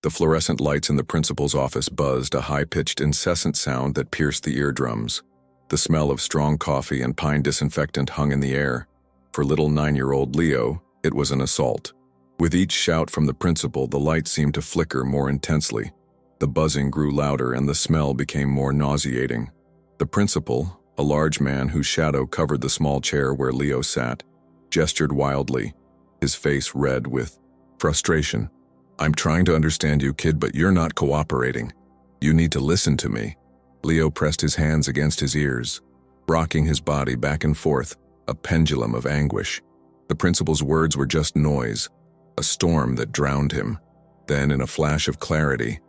The fluorescent lights in the principal's office buzzed, a high-pitched, incessant sound that pierced the eardrums. The smell of strong coffee and pine disinfectant hung in the air. For little 9-year-old Leo, it was an assault. With each shout from the principal, the light seemed to flicker more intensely. The buzzing grew louder and the smell became more nauseating. The principal, a large man whose shadow covered the small chair where Leo sat, gestured wildly, his face red with frustration. "I'm trying to understand you, kid, but you're not cooperating. You need to listen to me." Leo pressed his hands against his ears, rocking his body back and forth, a pendulum of anguish. The principal's words were just noise, a storm that drowned him. Then, in a flash of clarity,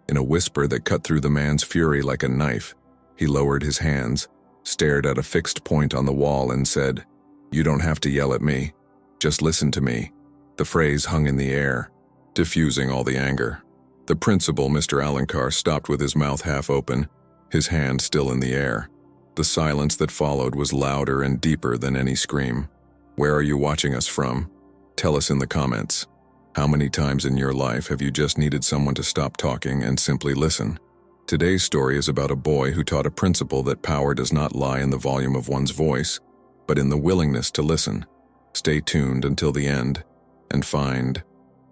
in a whisper that cut through the man's fury like a knife, he lowered his hands, stared at a fixed point on the wall and said, "You don't have to yell at me. Just listen to me." The phrase hung in the air, diffusing all the anger. The principal, Mr. Alencar, stopped with his mouth half open, his hand still in the air. The silence that followed was louder and deeper than any scream. "Where are you watching us from? Tell us in the comments. How many times in your life have you just needed someone to stop talking and simply listen?" Today's story is about a boy who taught a principal that power does not lie in the volume of one's voice, but in the willingness to listen. Stay tuned until the end and find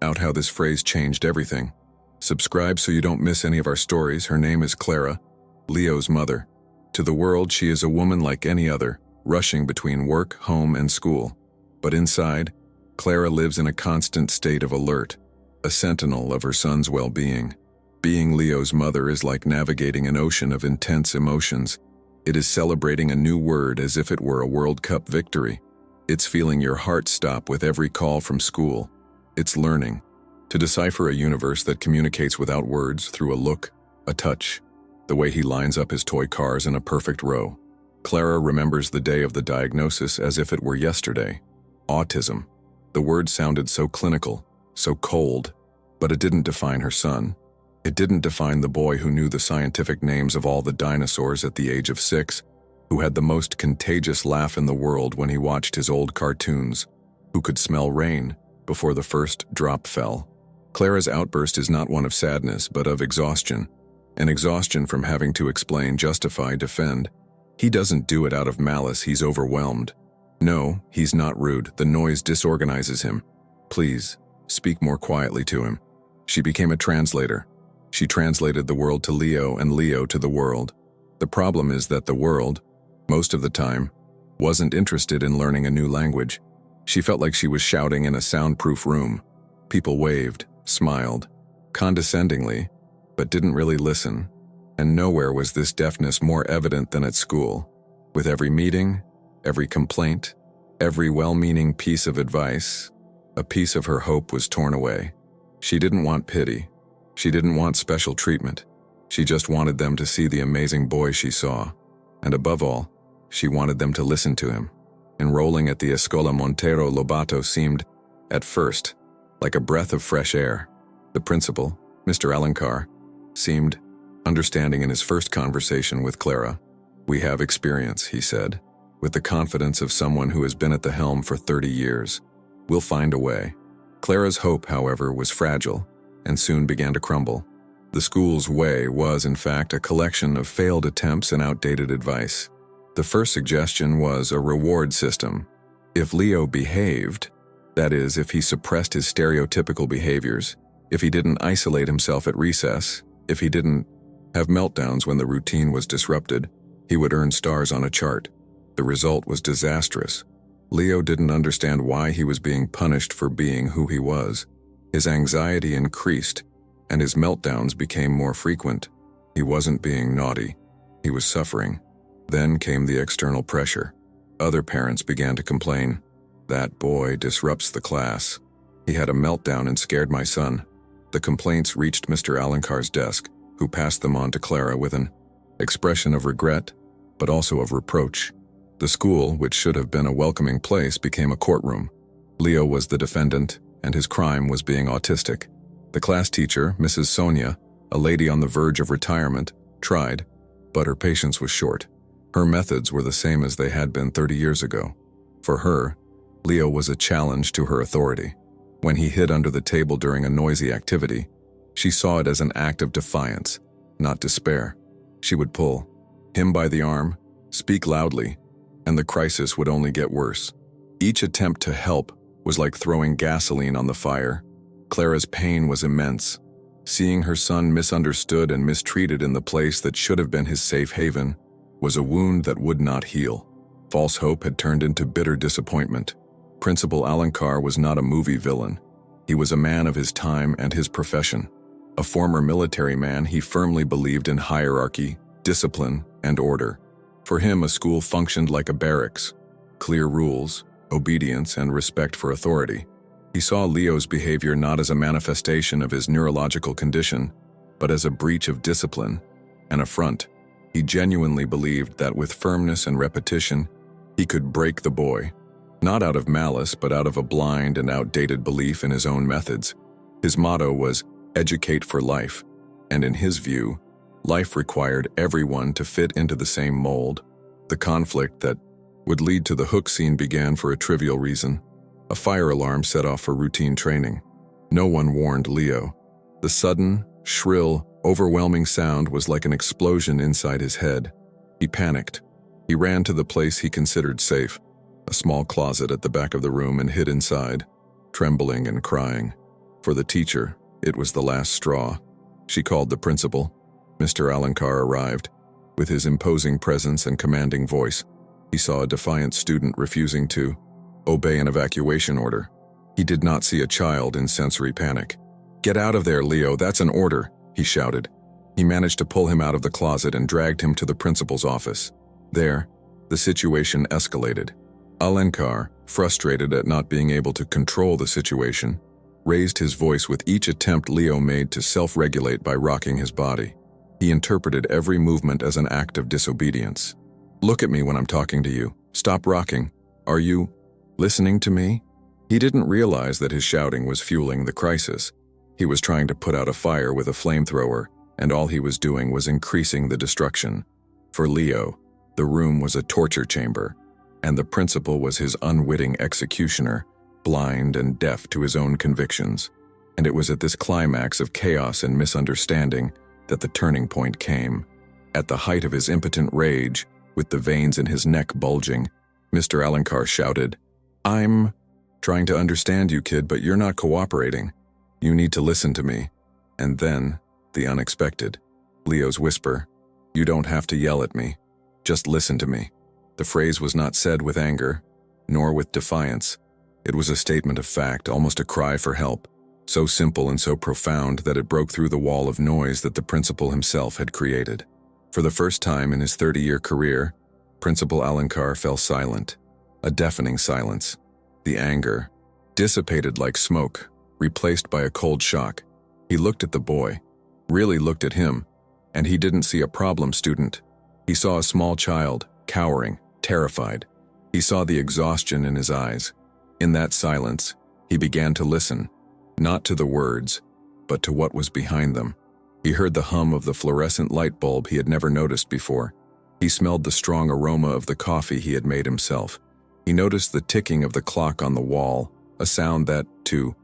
out how this phrase changed everything. Subscribe so you don't miss any of our stories. Her name is Clara, Leo's mother. To the world, she is a woman like any other, rushing between work, home, and school. But inside, Clara lives in a constant state of alert, a sentinel of her son's well-being. Being Leo's mother is like navigating an ocean of intense emotions. It is celebrating a new word as if it were a World Cup victory. It's feeling your heart stop with every call from school. It's learning to decipher a universe that communicates without words through a look, a touch, the way he lines up his toy cars in a perfect row. Clara remembers the day of the diagnosis as if it were yesterday. Autism. The word sounded so clinical, so cold, but it didn't define her son. It didn't define the boy who knew the scientific names of all the dinosaurs at the age of 6, who had the most contagious laugh in the world when he watched his old cartoons, who could smell rain before the first drop fell. Clara's outburst is not one of sadness, but of exhaustion. An exhaustion from having to explain, justify, defend. He doesn't do it out of malice, he's overwhelmed. No, he's not rude, the noise disorganizes him. Please, speak more quietly to him. She became a translator. She translated the world to Leo and Leo to the world. The problem is that the world, most of the time, wasn't interested in learning a new language. She felt like she was shouting in a soundproof room. People waved, smiled, condescendingly, but didn't really listen. And nowhere was this deafness more evident than at school. With every meeting, every complaint, every well-meaning piece of advice, a piece of her hope was torn away. She didn't want pity. She didn't want special treatment. She just wanted them to see the amazing boy she saw. And above all, she wanted them to listen to him. Enrolling at the Escola Montero Lobato seemed, at first, like a breath of fresh air. The principal, Mr. Alencar, seemed understanding in his first conversation with Clara. "We have experience," he said, with the confidence of someone who has been at the helm for 30 years. "We'll find a way." Clara's hope, however, was fragile and soon began to crumble. The school's way was, in fact, a collection of failed attempts and outdated advice. The first suggestion was a reward system. If Leo behaved, that is, if he suppressed his stereotypical behaviors, if he didn't isolate himself at recess, if he didn't have meltdowns when the routine was disrupted, he would earn stars on a chart. The result was disastrous. Leo didn't understand why he was being punished for being who he was. His anxiety increased, and his meltdowns became more frequent. He wasn't being naughty. He was suffering. Then came the external pressure. Other parents began to complain. "That boy disrupts the class. He had a meltdown and scared my son." The complaints reached Mr. Alencar's desk, who passed them on to Clara with an expression of regret, but also of reproach. The school, which should have been a welcoming place, became a courtroom. Leo was the defendant, and his crime was being autistic. The class teacher, Mrs. Sonia, a lady on the verge of retirement, tried, but her patience was short. Her methods were the same as they had been 30 years ago. For her, Leo was a challenge to her authority. When he hid under the table during a noisy activity, She saw it as an act of defiance, not despair. She would pull him by the arm, speak loudly, and the crisis would only get worse. Each attempt to help was like throwing gasoline on the fire. Clara's pain was immense. Seeing her son misunderstood and mistreated in the place that should have been his safe haven was a wound that would not heal. False hope had turned into bitter disappointment. Principal Alankar was not a movie villain. He was a man of his time and his profession. A former military man, he firmly believed in hierarchy, discipline, and order. For him, a school functioned like a barracks. Clear rules, obedience, and respect for authority. He saw Leo's behavior not as a manifestation of his neurological condition, but as a breach of discipline, an affront. He genuinely believed that with firmness and repetition, he could break the boy, not out of malice, but out of a blind and outdated belief in his own methods. His motto was, "Educate for life," and in his view, life required everyone to fit into the same mold. The conflict that would lead to the hook scene began for a trivial reason. A fire alarm set off for routine training. No one warned Leo. The sudden, shrill, overwhelming sound was like an explosion inside his head. He panicked. He ran to the place he considered safe, a small closet at the back of the room, and hid inside, trembling and crying. For the teacher, it was the last straw. She called the principal. Mr. Alankar arrived. With his imposing presence and commanding voice, he saw a defiant student refusing to obey an evacuation order. He did not see a child in sensory panic. "Get out of there, Leo, that's an order," he shouted. He managed to pull him out of the closet and dragged him to the principal's office. There, the situation escalated. Alankar, frustrated at not being able to control the situation, raised his voice with each attempt Leo made to self-regulate by rocking his body. He interpreted every movement as an act of disobedience. "Look at me when I'm talking to you. Stop rocking. Are you listening to me?" He didn't realize that his shouting was fueling the crisis. He was trying to put out a fire with a flamethrower, and all he was doing was increasing the destruction. For Leo, the room was a torture chamber, and the principal was his unwitting executioner, blind and deaf to his own convictions. And it was at this climax of chaos and misunderstanding that the turning point came. At the height of his impotent rage, with the veins in his neck bulging, Mr. Alankar shouted, "I'm trying to understand you, kid, but you're not cooperating. You need to listen to me." And then, the unexpected. Leo's whisper, "You don't have to yell at me. Just listen to me." The phrase was not said with anger, nor with defiance. It was a statement of fact, almost a cry for help, so simple and so profound that it broke through the wall of noise that the principal himself had created. For the first time in his 30-year career, Principal Alankar fell silent, a deafening silence. The anger dissipated like smoke, replaced by a cold shock. He looked at the boy, really looked at him, and he didn't see a problem student. He saw a small child, cowering, terrified. He saw the exhaustion in his eyes. In that silence, he began to listen, not to the words, but to what was behind them. He heard the hum of the fluorescent light bulb he had never noticed before. He smelled the strong aroma of the coffee he had made himself. He noticed the ticking of the clock on the wall, a sound that, to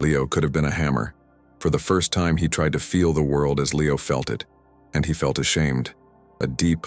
Leo, could have been a hammer. For the first time, he tried to feel the world as Leo felt it, and he felt ashamed. A deep,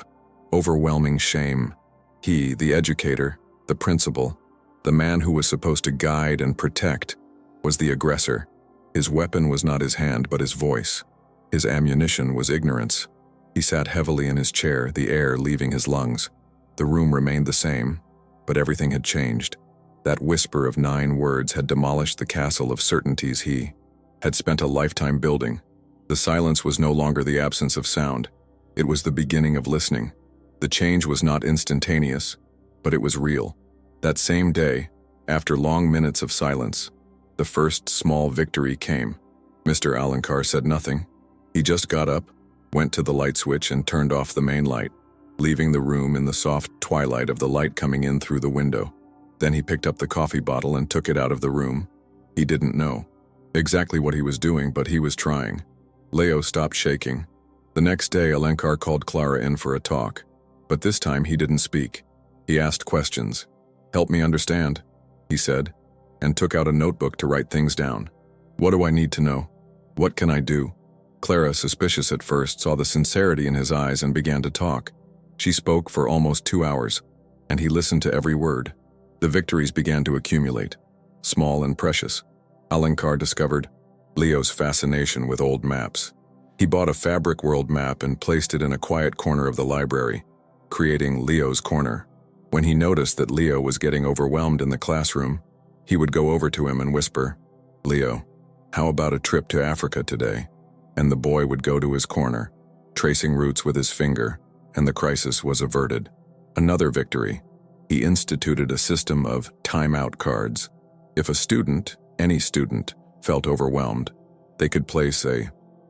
overwhelming shame. He, the educator, the principal, the man who was supposed to guide and protect, was the aggressor. His weapon was not his hand, but his voice. His ammunition was ignorance. He sat heavily in his chair, the air leaving his lungs. The room remained the same, but everything had changed. That whisper of 9 words had demolished the castle of certainties he had spent a lifetime building. The silence was no longer the absence of sound. It was the beginning of listening. The change was not instantaneous, but it was real. That same day, after long minutes of silence, the first small victory came. Mr. Alankar said nothing. He just got up, went to the light switch and turned off the main light, leaving the room in the soft twilight of the light coming in through the window. Then he picked up the coffee bottle and took it out of the room. He didn't know exactly what he was doing, but he was trying. Leo stopped shaking. The next day, Alankar called Clara in for a talk, but this time he didn't speak. He asked questions. "Help me understand," he said, and took out a notebook to write things down. "What do I need to know? What can I do? Clara, suspicious at first, saw the sincerity in his eyes and began to talk. She spoke for almost 2 hours, and he listened to every word. The victories began to accumulate, small and precious. Alencar discovered Leo's fascination with old maps. He bought a fabric world map and placed it in a quiet corner of the library, creating Leo's corner. When he noticed that Leo was getting overwhelmed in the classroom, he would go over to him and whisper, "Leo, how about a trip to Africa today?" And the boy would go to his corner, tracing routes with his finger, and the crisis was averted. Another victory. He instituted a system of timeout cards. If a student, any student, felt overwhelmed, they could place a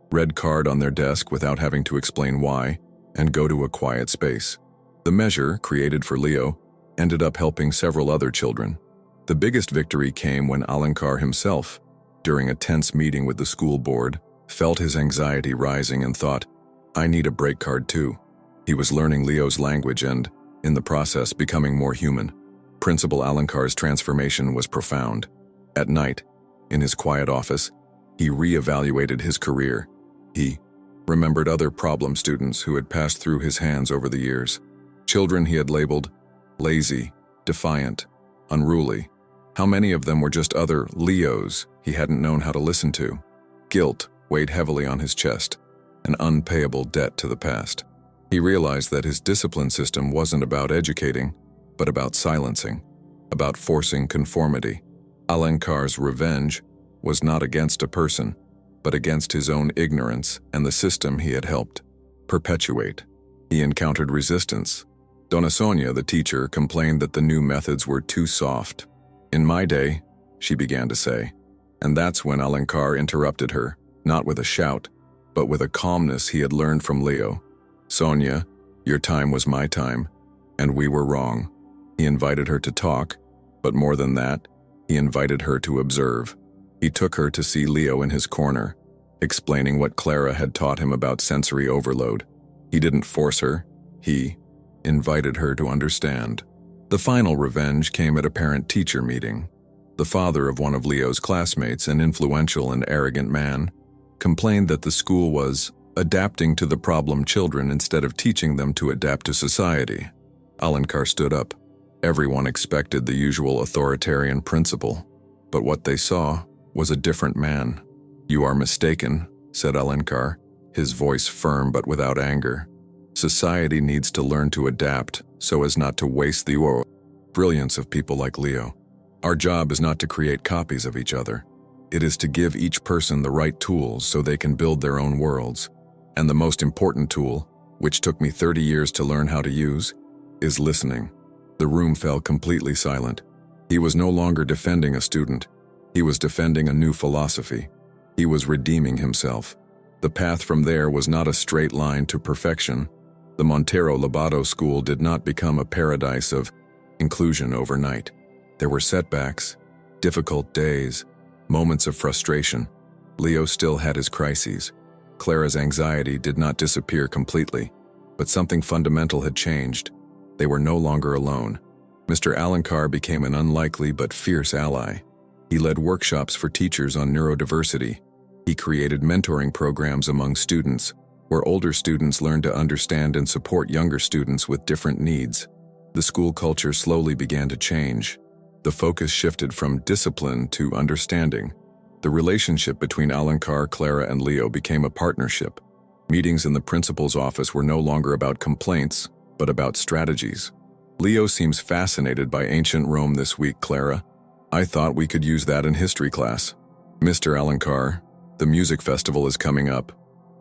red card on their desk without having to explain why and go to a quiet space. The measure, created for Leo, ended up helping several other children. The biggest victory came when Alencar himself, during a tense meeting with the school board, felt his anxiety rising and thought, "I need a break card too." He was learning Leo's language and, in the process, becoming more human. Principal Alencar's transformation was profound. At night, in his quiet office, he re-evaluated his career. He remembered other problem students who had passed through his hands over the years. Children he had labeled lazy, defiant, unruly. How many of them were just other Leos he hadn't known how to listen to? Guilt weighed heavily on his chest, an unpayable debt to the past. He realized that his discipline system wasn't about educating, but about silencing, about forcing conformity. Alencar's revenge was not against a person, but against his own ignorance and the system he had helped perpetuate. He encountered resistance. Donna Sonia, the teacher, complained that the new methods were too soft. "In my day," she began to say, and that's when Alencar interrupted her, not with a shout, but with a calmness he had learned from Leo. "Sonia, your time was my time, and we were wrong." He invited her to talk, but more than that, he invited her to observe. He took her to see Leo in his corner, explaining what Clara had taught him about sensory overload. He didn't force her, he invited her to understand. The final revenge came at a parent-teacher meeting. The father of one of Leo's classmates, an influential and arrogant man, complained that the school was adapting to the problem children instead of teaching them to adapt to society. Alencar stood up. Everyone expected the usual authoritarian principle, but what they saw was a different man. "You are mistaken," said Alencar, his voice firm but without anger. "Society needs to learn to adapt so as not to waste the brilliance of people like Leo. Our job is not to create copies of each other. It is to give each person the right tools so they can build their own worlds. And the most important tool, which took me 30 years to learn how to use, is listening." The room fell completely silent. He was no longer defending a student. He was defending a new philosophy. He was redeeming himself. The path from there was not a straight line to perfection. The Montero Lobato School did not become a paradise of inclusion overnight. There were setbacks, difficult days, moments of frustration. Leo still had his crises. Clara's anxiety did not disappear completely, but something fundamental had changed. They were no longer alone. Mr. Alencar became an unlikely but fierce ally. He led workshops for teachers on neurodiversity. He created mentoring programs among students, where older students learned to understand and support younger students with different needs. The school culture slowly began to change. The focus shifted from discipline to understanding. The relationship between Alencar, Clara, and Leo became a partnership. Meetings in the principal's office were no longer about complaints, but about strategies. "Leo seems fascinated by ancient Rome this week, Clara. I thought we could use that in history class." "Mr. Alencar, the music festival is coming up.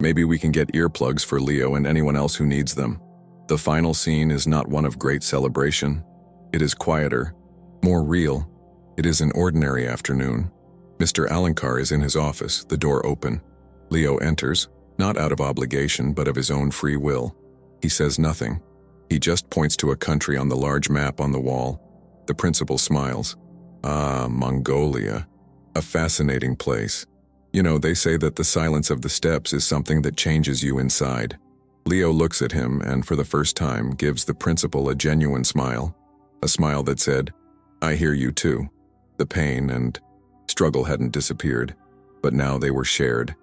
Maybe we can get earplugs for Leo and anyone else who needs them. The final scene is not one of great celebration. It is quieter, more real. It is an ordinary afternoon. Mr. Alencar is in his office, the door open. Leo enters, not out of obligation but of his own free will. He says nothing. He just points to a country on the large map on the wall. The principal smiles. "Ah, Mongolia. A fascinating place. You know, they say that the silence of the steppes is something that changes you inside." Leo looks at him and for the first time gives the principal a genuine smile. A smile that said, "I hear you too." The pain and struggle hadn't disappeared, but now they were shared.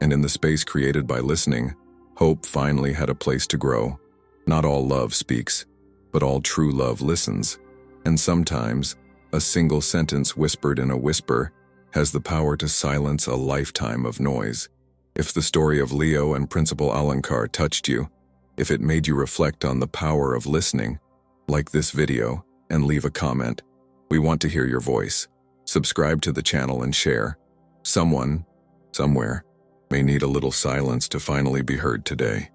And in the space created by listening, hope finally had a place to grow. Not all love speaks, but all true love listens. And sometimes, a single sentence whispered in a whisper has the power to silence a lifetime of noise. If the story of Leo and Principal Alankar touched you, if it made you reflect on the power of listening, like this video and leave a comment. We want to hear your voice. Subscribe to the channel and share. Someone, somewhere, may need a little silence to finally be heard today.